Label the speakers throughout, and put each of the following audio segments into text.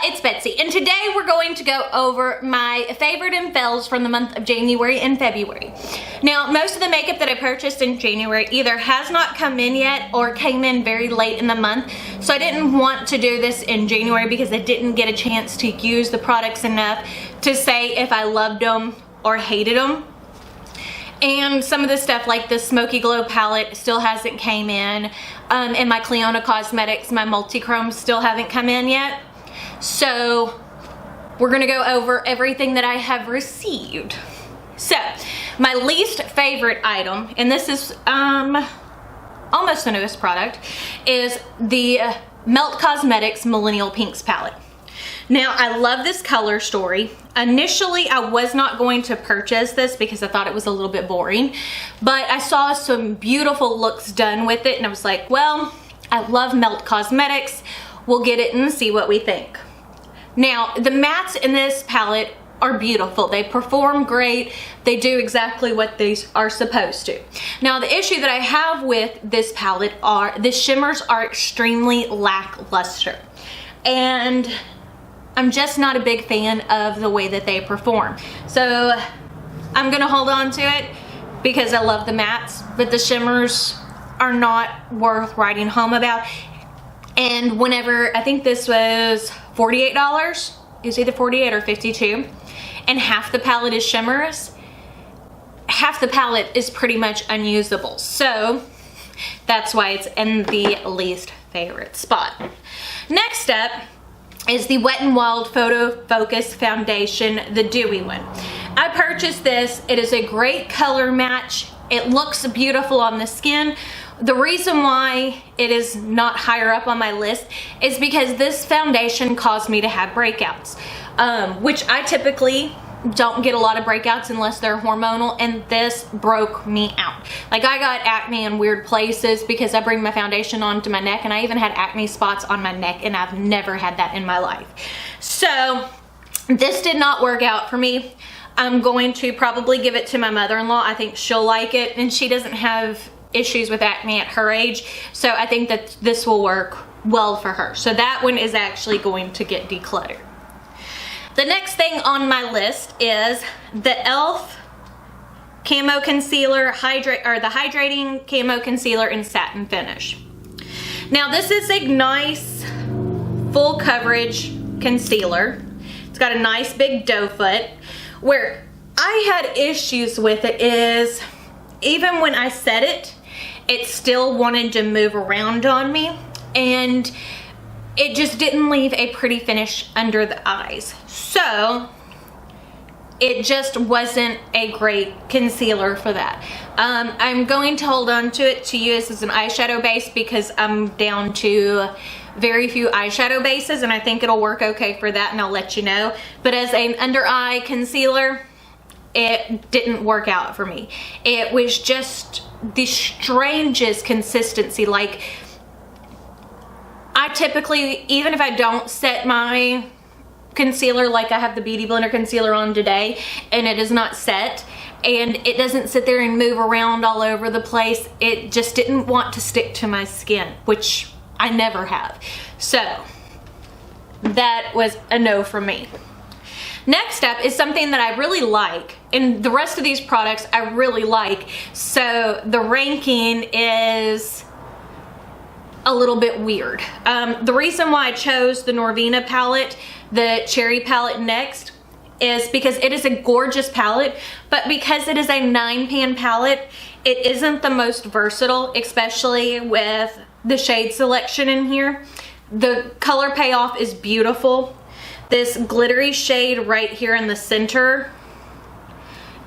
Speaker 1: it's Betsy, and today we're going to go over my favorite and fails from the month of January and February. Now, most of the makeup that I purchased in January either has not come in yet or came in very late in the month, so I didn't want to do this in January because I didn't get a chance to use the products enough to say if I loved them or hated them. And some of the stuff like the Smoky Glow palette still hasn't came in, and my Clionadh Cosmetics, my multi-chrome, still haven't come in yet. So we're gonna go over everything that I have received. So my least favorite item, and this is almost the newest product, is the Melt Cosmetics Millennial Pinks palette. Now, I love this color story. Initially, I was not going to purchase this because I thought it was a little bit boring, but I saw some beautiful looks done with it and I was like, well, I love Melt Cosmetics. We'll get it and see what we think. Now, the mattes in this palette are beautiful. They perform great. They do exactly what they are supposed to. Now, the issue that I have with this palette are the shimmers are extremely lackluster. And I'm just not a big fan of the way that they perform. So I'm gonna hold on to it because I love the mattes, but the shimmers are not worth writing home about. And whenever, I think this was $48, it was either 48 or 52, and half the palette is shimmers, half the palette is pretty much unusable. So that's why it's in the least favorite spot. Next up is the Wet n Wild Photo Focus Foundation, the dewy one. I purchased this. It is a great color match. It looks beautiful on the skin. The reason why it is not higher up on my list is because this foundation caused me to have breakouts, which I typically don't get a lot of breakouts unless they're hormonal, and this broke me out. Like, I got acne in weird places because I bring my foundation onto my neck, and I even had acne spots on my neck, and I've never had that in my life. So this did not work out for me. I'm going to probably give it to my mother-in-law. I think she'll like it, and she doesn't have issues with acne at her age, so I think that this will work well for her. So that one is actually going to get decluttered. The next thing on my list is the e.l.f. Camo Concealer, the Hydrating Camo Concealer in Satin Finish. Now, this is a nice full coverage concealer. It's got a nice big doe foot. Where I had issues with it is, even when I set it, it still wanted to move around on me, and it just didn't leave a pretty finish under the eyes. So it just wasn't a great concealer for that. I'm going to hold on to it to use as an eyeshadow base because I'm down to very few eyeshadow bases, and I think it'll work okay for that, and I'll let you know. But as an under eye concealer, it didn't work out for me. It was just the strangest consistency. Like, I typically, even if I don't set my concealer, like I have the Beauty Blender concealer on today, and it is not set, and it doesn't sit there and move around all over the place, it just didn't want to stick to my skin, which I never have. So that was a no from me. Next up is something that I really like, and the rest of these products I really like, so the ranking is a little bit weird. The reason why I chose the Norvina palette, the Cherry palette next, is because it is a gorgeous palette, but because it is a 9-pan palette, it isn't the most versatile, especially with the shade selection in here. The color payoff is beautiful. This glittery shade right here in the center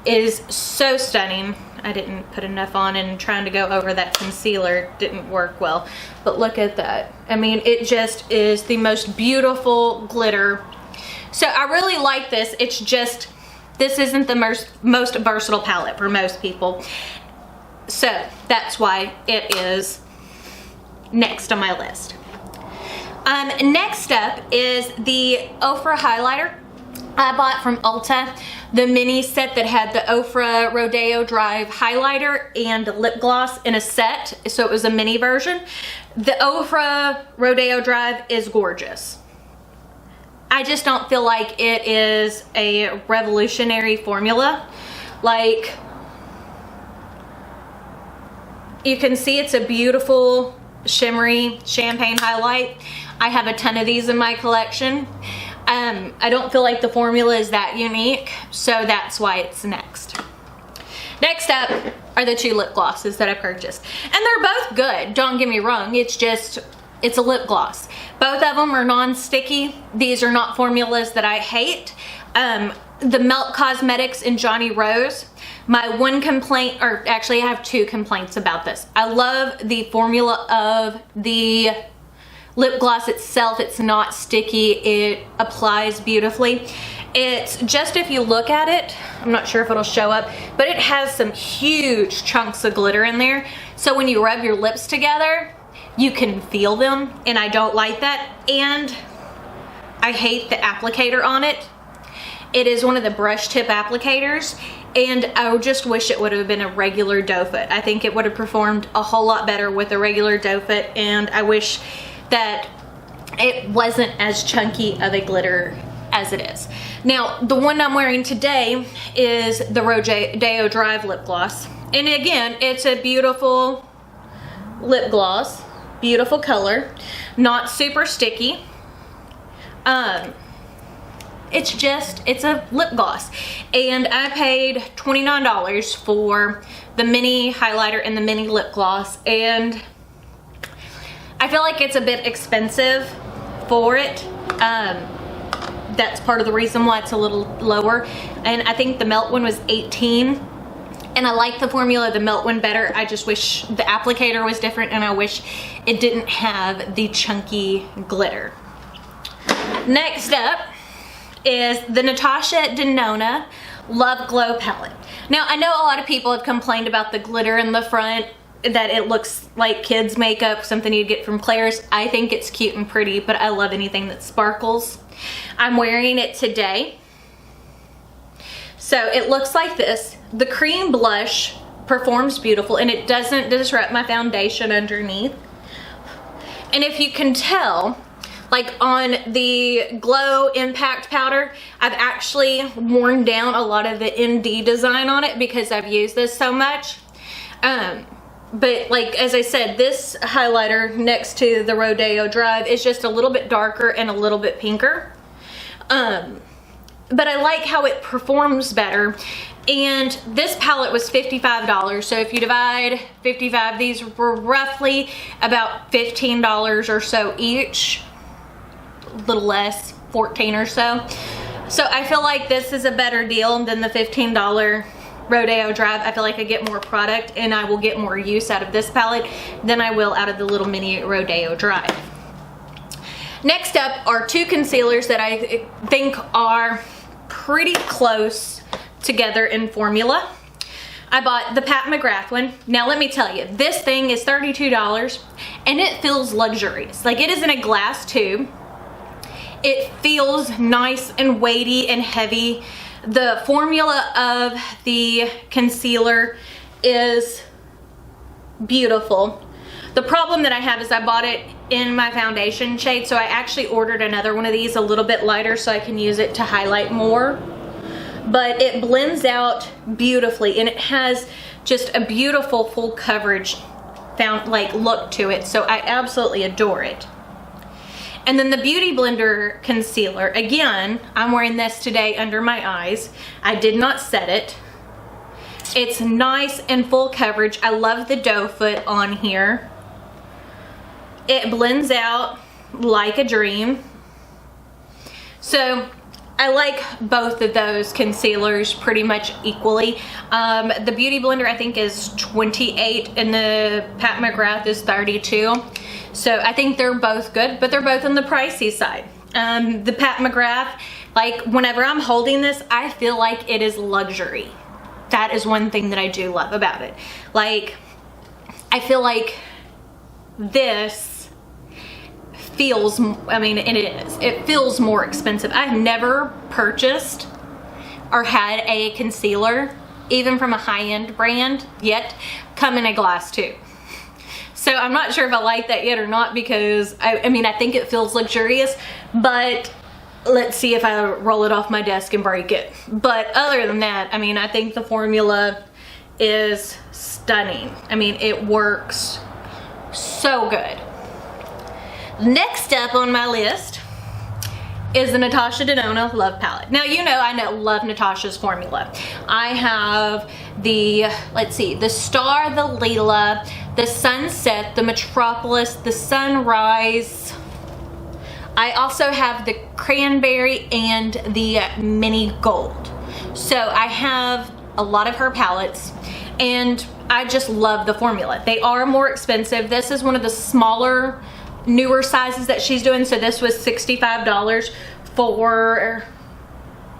Speaker 1: is so stunning. I didn't put enough on, and trying to go over that concealer didn't work well. But look at that. I mean, it just is the most beautiful glitter. So I really like this. It's just, this isn't the most versatile palette for most people. So that's why it is next on my list. Next up is the Ofra highlighter. I bought from Ulta the mini set that had the Ofra Rodeo Drive highlighter and lip gloss in a set, so it was a mini version. The Ofra Rodeo Drive is gorgeous. I I just don't feel like it is a revolutionary formula. Like, you can see it's a beautiful shimmery champagne highlight. I have a ton of these in my collection. I don't feel like the formula is that unique, so that's why it's next. Next up are the two lip glosses that I purchased. And they're both good, don't get me wrong. It's a lip gloss. Both of them are non-sticky. These are not formulas that I hate. The Melt Cosmetics and Johnny Rose. My one complaint, or actually I have two complaints about this. I love the formula of the lip gloss itself. It's not sticky. It applies beautifully. It's just, if you look at it, I'm not sure if it'll show up, but it has some huge chunks of glitter in there. So when you rub your lips together, you can feel them, and I don't like that. And I hate the applicator on it. It is one of the brush tip applicators, and I just wish it would have been a regular doe foot. I think it would have performed a whole lot better with a regular doe foot, and I wish that it wasn't as chunky of a glitter as it is. Now, the one I'm wearing today is the Rodeo Drive lip gloss. And again, it's a beautiful lip gloss, beautiful color, not super sticky. It's a lip gloss. And I paid $29 for the mini highlighter and the mini lip gloss. And I feel like it's a bit expensive for it. That's part of the reason why it's a little lower. And I think the Melt one was $18. And I like the formula of the Melt one better. I just wish the applicator was different, and I wish it didn't have the chunky glitter. Next up is the Natasha Denona Love Glow palette. Now, I know a lot of people have complained about the glitter in the front, that it looks like kids makeup, something you'd get from Claire's. I think it's cute and pretty, but I love anything that sparkles. I'm wearing it today. So it looks like this. The cream blush performs beautiful, and it doesn't disrupt my foundation underneath. And if you can tell, like on the Glow Impact Powder, I've actually worn down a lot of the ND design on it because I've used this so much. But like, as I said, this highlighter next to the Rodeo Drive is just a little bit darker and a little bit pinker. But I like how it performs better. And this palette was $55. So if you divide 55, these were roughly about $15 or so each. A little less, 14 or so. So I feel like this is a better deal than the $15 Rodeo Drive. I feel like I get more product, and I will get more use out of this palette than I will out of the little mini Rodeo Drive. Next up are two concealers that I think are pretty close together in formula. I bought the Pat McGrath one. Now let me tell you, this thing is $32 and it feels luxurious. Like, it is in a glass tube. It feels nice and weighty and heavy. The formula of the concealer is beautiful. The problem that I have is I bought it in my foundation shade, so I actually ordered another one of these a little bit lighter so I can use it to highlight more. But it blends out beautifully, and it has just a beautiful full coverage look to it, so I absolutely adore it. And then the Beauty Blender concealer, again, I'm wearing this today under my eyes. I did not set it. It's nice and full coverage. I love the doe foot on here. It blends out like a dream. So I like both of those concealers pretty much equally. The Beauty Blender I think is $28 and the Pat McGrath is $32. So I think they're both good, but they're both on the pricey side. The Pat McGrath, like, whenever I'm holding this, I feel like it is luxury. That is one thing that I do love about it. Like, I feel like this feels, I mean, and it is, it feels more expensive. I've never purchased or had a concealer, even from a high-end brand, yet come in a glass tube. So I'm not sure if I like that yet or not, because I mean, I think it feels luxurious, but let's see if I roll it off my desk and break it. But other than that, I mean, I think the formula is stunning. I mean, it works so good. Next up on my list is the Natasha Denona Love Palette. Now, you know I love Natasha's formula. I have the, let's see, the Star, the Leela, the Sunset, the Metropolis, the Sunrise. I also have the Cranberry and the Mini Gold. So I have a lot of her palettes, and I just love the formula. They are more expensive. This is one of the smaller, newer sizes that she's doing. So this was $65 for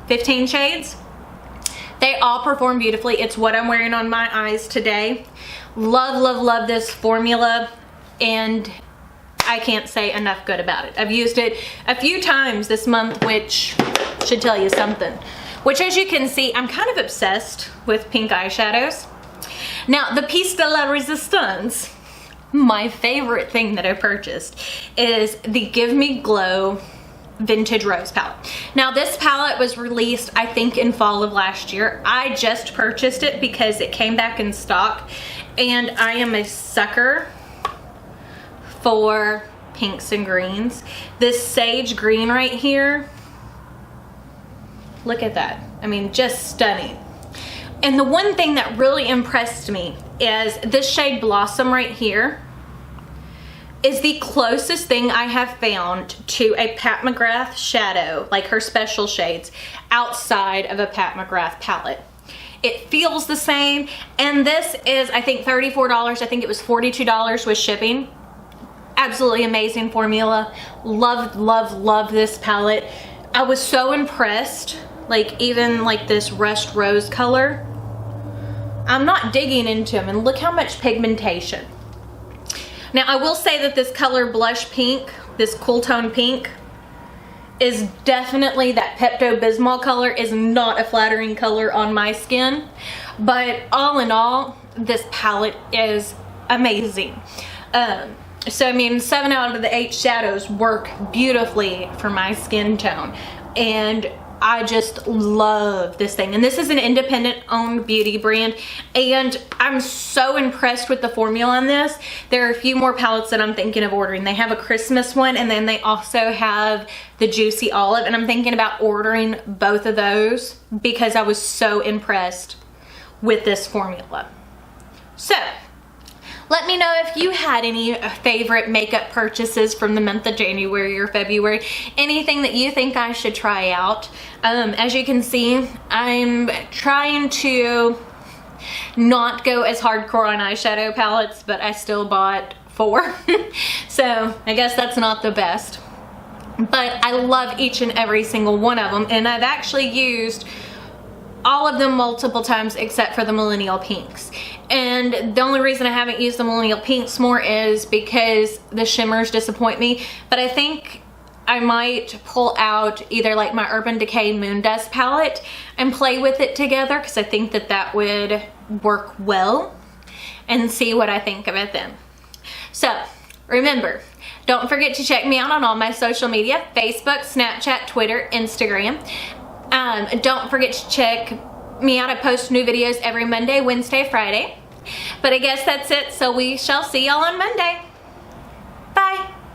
Speaker 1: 15 shades. They all perform beautifully. It's what I'm wearing on my eyes today. Love, love, love this formula, and I can't say enough good about it. I've used it a few times this month, which should tell you something. Which, as you can see, I'm kind of obsessed with pink eyeshadows. Now, the piece de la resistance, my favorite thing that I purchased, is the Give Me Glow Vintage Rose palette. Now, this palette was released, I think, in fall of last year. I just purchased it because it came back in stock, and I am a sucker for pinks and greens. This sage green right here, look at that. I mean, just stunning. And the one thing that really impressed me is this shade Blossom right here is the closest thing I have found to a Pat McGrath shadow, like her special shades, outside of a Pat McGrath palette. It feels the same, and this is, I think, $34. I think it was $42 with shipping. Absolutely amazing formula. Love, love, love this palette. I was so impressed, like even like this Rust Rose color. I'm not digging into them, and look how much pigmentation. Now, I will say that this color Blush Pink, this cool tone pink, is definitely that Pepto-Bismol color, is not a flattering color on my skin. But all in all, this palette is amazing. So, I mean, 7 out of the 8 shadows work beautifully for my skin tone. And I just love this thing. And this is an independent owned beauty brand, and I'm so impressed with the formula on this. There are a few more palettes that I'm thinking of ordering. They have a Christmas one, and then they also have the Juicy Olive, and I'm thinking about ordering both of those because I was so impressed with this formula. So let me know if you had any favorite makeup purchases from the month of January or February. Anything that you think I should try out. As you can see, I'm trying to not go as hardcore on eyeshadow palettes, but I still bought 4. So I guess that's not the best. But I love each and every single one of them, and I've actually used all of them multiple times except for the Millennial Pinks. And the only reason I haven't used the Millennial Pinks more is because the shimmers disappoint me. But I think I might pull out either like my Urban Decay Moon Dust palette and play with it together, because I think that that would work well, and see what I think of it then. So remember, don't forget to check me out on all my social media: Facebook, Snapchat, Twitter, Instagram. Don't forget to check me out. I post new videos every Monday, Wednesday, Friday. But I guess that's it. So we shall see y'all on Monday. Bye.